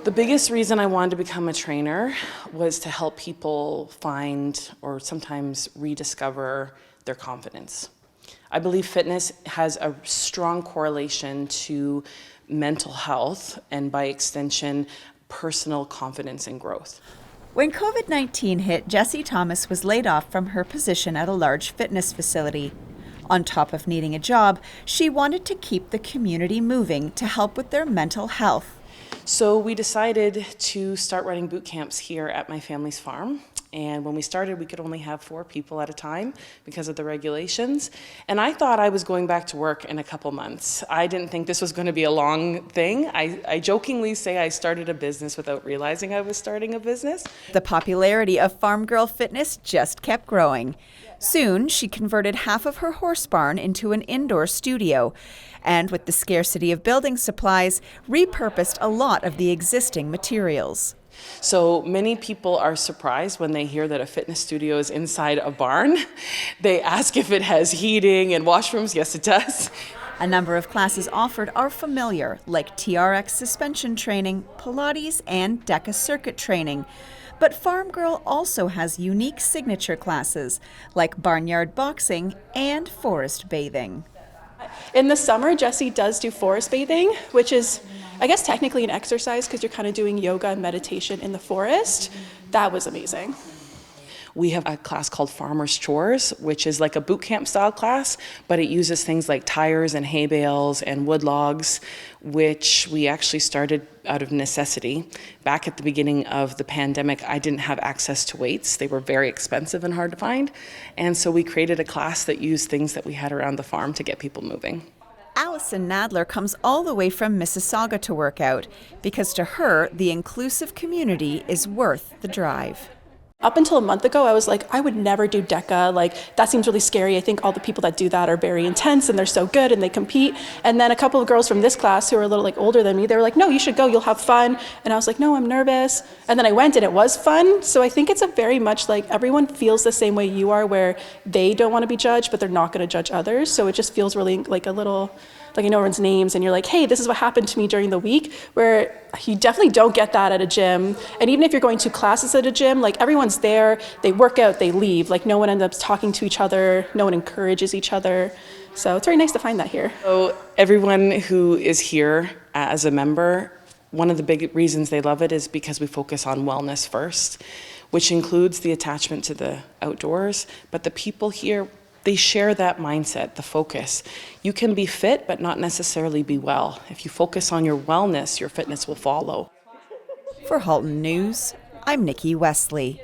The biggest reason I wanted to become a trainer was to help people find or sometimes rediscover their confidence. I believe fitness has a strong correlation to mental health and, by extension, personal confidence and growth. When COVID-19 hit, Jessie Thomas was laid off from her position at a large fitness facility. On top of needing a job, she wanted to keep the community moving to help with their mental health. So we decided to start running boot camps here at my family's farm. And when we started, we could only have 4 people at a time because of the regulations. And I thought I was going back to work in a couple months. I didn't think this was going to be a long thing. I jokingly say I started a business without realizing I was starting a business. The popularity of Farm Girl Fitness just kept growing. Soon, she converted half of her horse barn into an indoor studio, and with the scarcity of building supplies, repurposed a lot of the existing materials. So many people are surprised when they hear that a fitness studio is inside a barn. They ask if it has heating and washrooms. Yes, it does. A number of classes offered are familiar, like TRX suspension training, Pilates, and DECA circuit training. But Farm Girl also has unique signature classes, like barnyard boxing and forest bathing. In the summer, Jessie does do forest bathing, which is, I guess, technically an exercise because you're kind of doing yoga and meditation in the forest. That was amazing. We have a class called Farmer's Chores, which is like a boot camp style class, but it uses things like tires and hay bales and wood logs, which we actually started out of necessity. Back at the beginning of the pandemic, I didn't have access to weights. They were very expensive and hard to find. And so we created a class that used things that we had around the farm to get people moving. Allison Nadler comes all the way from Mississauga to work out because to her, the inclusive community is worth the drive. Up until a month ago, I was like, I would never do DECA. Like, that seems really scary. I think all the people that do that are very intense and they're so good and they compete. And then a couple of girls from this class who are a little older than me, they were like, no, you should go, you'll have fun. And I was like, no, I'm nervous. And then I went and it was fun. So I think it's a very much like everyone feels the same way you are, where they don't want to be judged, but they're not going to judge others. So it just feels really like a little, like you know everyone's names and you're like, hey, this is what happened to me during the week, where you definitely don't get that at a gym. And even if you're going to classes at a gym, like everyone's there, they work out, they leave. Like no one ends up talking to each other, no one encourages each other. So it's very nice to find that here. So everyone who is here as a member, one of the big reasons they love it is because we focus on wellness first, which includes the attachment to the outdoors, but the people here, they share that mindset, the focus. You can be fit, but not necessarily be well. If you focus on your wellness, your fitness will follow. For Halton News, I'm Nikki Wesley.